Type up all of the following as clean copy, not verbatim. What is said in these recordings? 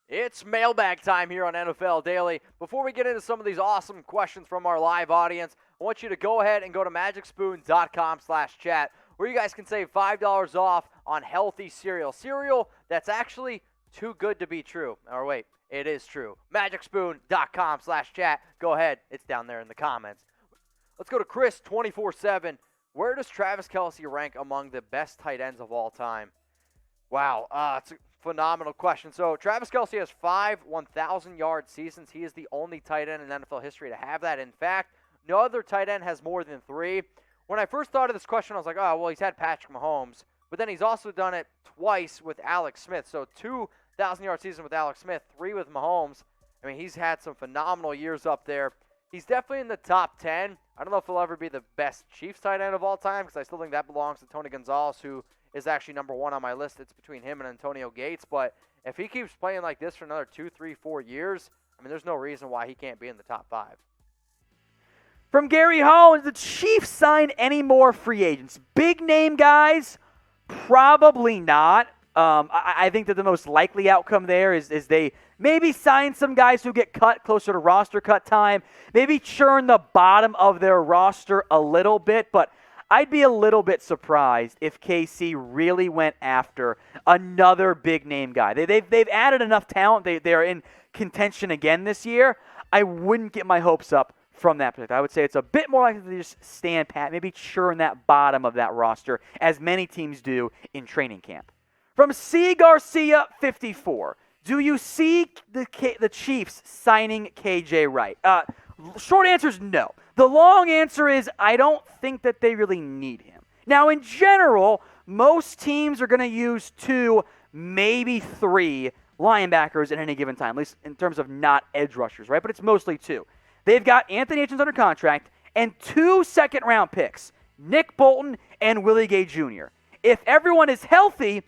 It's mailbag time here on NFL Daily. Before we get into some of these awesome questions from our live audience, I want you to go ahead and go to magicspoon.com/chat where you guys can save $5 off on healthy cereal. Cereal that's actually too good to be true. Or wait, it is true. magicspoon.com/chat. Go ahead. It's down there in the comments. Let's go to Chris 24/7. Where does Travis Kelce rank among the best tight ends of all time? Wow, it's a phenomenal question. So Travis Kelce has 5 1,000-yard seasons. He is the only tight end in NFL history to have that. In fact, no other tight end has more than 3. When I first thought of this question, I was like, oh, well, he's had Patrick Mahomes. But then he's also done it twice with Alex Smith. So 2 1,000-yard season with Alex Smith, 3 with Mahomes. I mean, he's had some phenomenal years up there. He's definitely in the top 10. I don't know if he'll ever be the best Chiefs tight end of all time because I still think that belongs to Tony Gonzalez, who is actually number 1 on my list. It's between him and Antonio Gates. But if he keeps playing like this for another 2, 3, 4 years, I mean, there's no reason why he can't be in the top 5. From Gary Hollins, the Chiefs sign any more free agents? Big name guys? Probably not. I think that the most likely outcome there is they maybe sign some guys who get cut closer to roster cut time, maybe churn the bottom of their roster a little bit, but I'd be a little bit surprised if KC really went after another big name guy. They've added enough talent. They're in contention again this year. I wouldn't get my hopes up from that perspective. I would say it's a bit more likely to just stand pat, maybe churn that bottom of that roster, as many teams do in training camp. From C. Garcia 54, do you see the Chiefs signing KJ Wright? Short answer is no. The long answer is I don't think that they really need him. Now, in general, most teams are going to use 2, maybe 3 linebackers at any given time, at least in terms of not edge rushers, right? But it's mostly 2. They've got Anthony Hitchens under contract and 2 second-round picks, Nick Bolton and Willie Gay Jr. If everyone is healthy,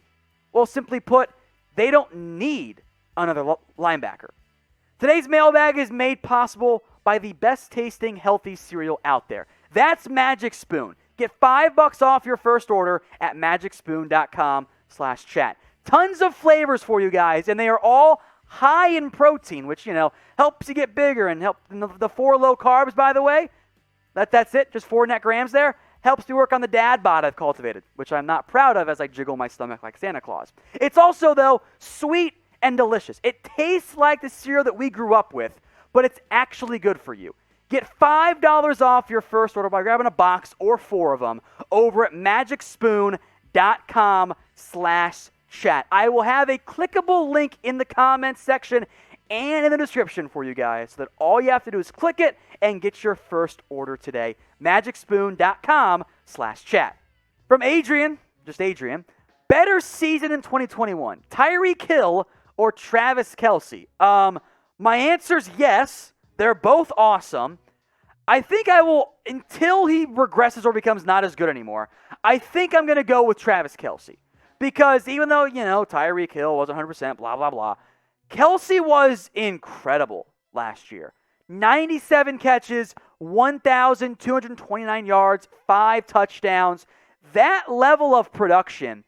well, simply put, they don't need another linebacker. Today's mailbag is made possible by the best-tasting healthy cereal out there. That's Magic Spoon. Get $5 off your first order at magicspoon.com/chat. Tons of flavors for you guys, and they are all high in protein, which, helps you get bigger and help the 4 low carbs, by the way. That's it, just 4 net grams there. Helps me work on the dad bod I've cultivated, which I'm not proud of as I jiggle my stomach like Santa Claus. It's also, though, sweet and delicious. It tastes like the cereal that we grew up with, but it's actually good for you. Get $5 off your first order by grabbing a box or 4 of them over at magicspoon.com/chat. I will have a clickable link in the comments section and in the description for you guys so that all you have to do is click it and get your first order today. magicspoon.com/chat. From Adrian, just Adrian, better season in 2021, Tyreek Hill or Travis Kelce? My answer's yes. They're both awesome. I think I will, until he regresses or becomes not as good anymore, I think I'm going to go with Travis Kelce. Because even though, Tyreek Hill was 100%, blah, blah, blah, Kelce was incredible last year. 97 catches, 1,229 yards, 5 touchdowns. That level of production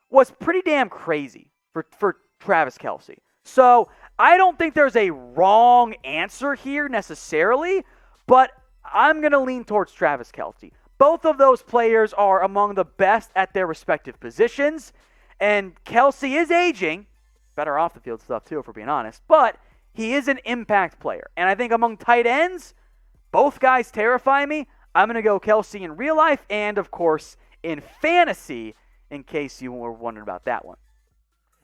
was pretty damn crazy for Travis Kelce. So I don't think there's a wrong answer here necessarily, but I'm going to lean towards Travis Kelce. Both of those players are among the best at their respective positions, and Kelce is aging. Better off the field stuff, too, if we're being honest. But he is an impact player. And I think among tight ends, both guys terrify me. I'm going to go Kelce in real life and, of course, in fantasy, in case you were wondering about that one.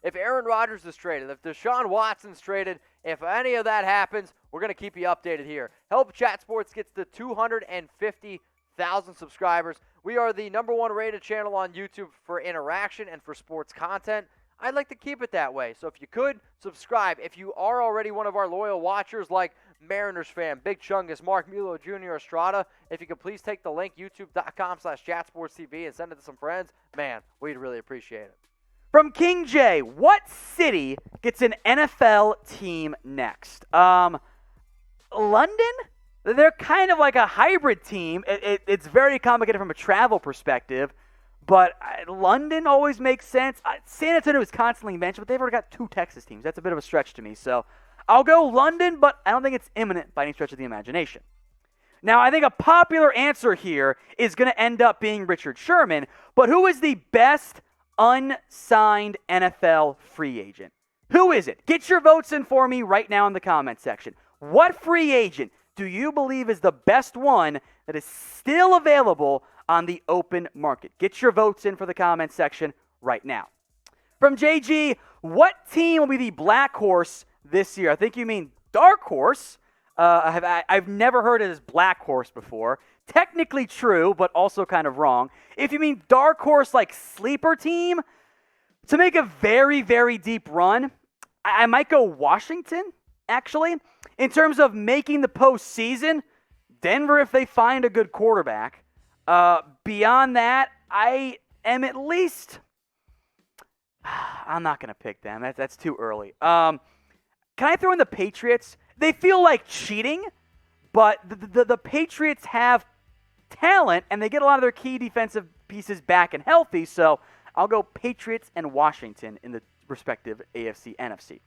If Aaron Rodgers is traded, if Deshaun Watson's traded, if any of that happens, we're going to keep you updated here. Help Chat Sports gets to 250,000 subscribers. We are the #1 rated channel on YouTube for interaction and for sports content. I'd like to keep it that way. So if you could, subscribe. If you are already one of our loyal watchers like Mariners fan, Big Chungus, Mark Mulo Jr., Estrada, if you could please take the link, youtube.com/chatsportstv, and send it to some friends, man, we'd really appreciate it. From King J, what city gets an NFL team next? London? They're kind of like a hybrid team. It's very complicated from a travel perspective, But London always makes sense. San Antonio is constantly mentioned, but they've already got 2 Texas teams. That's a bit of a stretch to me. So I'll go London, but I don't think it's imminent by any stretch of the imagination. Now, I think a popular answer here is going to end up being Richard Sherman, but who is the best unsigned NFL free agent? Who is it? Get your votes in for me right now in the comment section. What free agent do you believe is the best one that is still available on the open market? Get your votes in for the comment section right now. From JG, what team will be the black horse this year? I think you mean dark horse. I've never heard it as black horse before. Technically true, but also kind of wrong. If you mean dark horse like sleeper team, to make a very, very deep run, I might go Washington, actually. In terms of making the postseason, Denver if they find a good quarterback. Beyond that, I am at least... I'm not going to pick them. That's too early. Can I throw in the Patriots? They feel like cheating, but the Patriots have talent, and they get a lot of their key defensive pieces back and healthy, so I'll go Patriots and Washington in the respective AFC, NFC.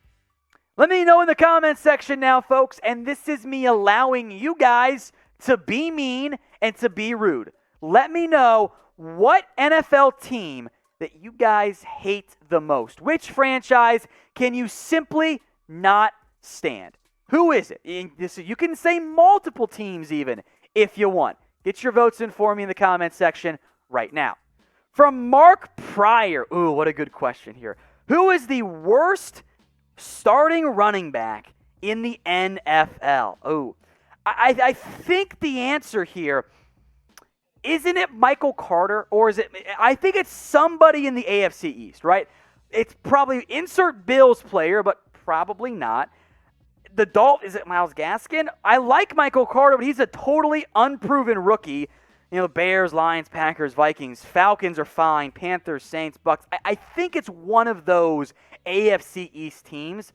Let me know in the comments section now, folks, and this is me allowing you guys to be mean and to be rude. Let me know what NFL team that you guys hate the most. Which franchise can you simply not stand? Who is it? You can say multiple teams even if you want. Get your votes in for me in the comments section right now. From Mark Pryor. Ooh, what a good question here. Who is the worst starting running back in the NFL? Ooh, I think the answer here, isn't it Michael Carter? Or is it, I think it's somebody in the AFC East, right? It's probably insert Bills player, but probably not. The Dolphins, is it Myles Gaskin? I like Michael Carter, but he's a totally unproven rookie. You know, Bears, Lions, Packers, Vikings, Falcons are fine, Panthers, Saints, Bucks. I think it's one of those AFC East teams.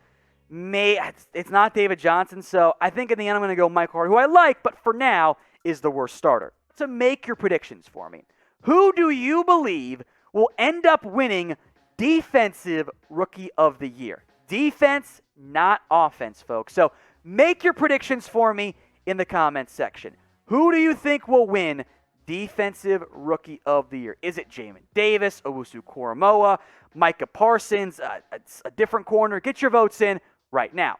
It's not David Johnson, so I think in the end I'm going to go Mike Carter, who I like, but for now is the worst starter. So make your predictions for me. Who do you believe will end up winning Defensive Rookie of the Year? Defense, not offense, folks. So make your predictions for me in the comments section. Who do you think will win Defensive Rookie of the Year? Is it Jamin Davis, Owusu-Koramoah, Micah Parsons, a different corner? Get your votes in right now.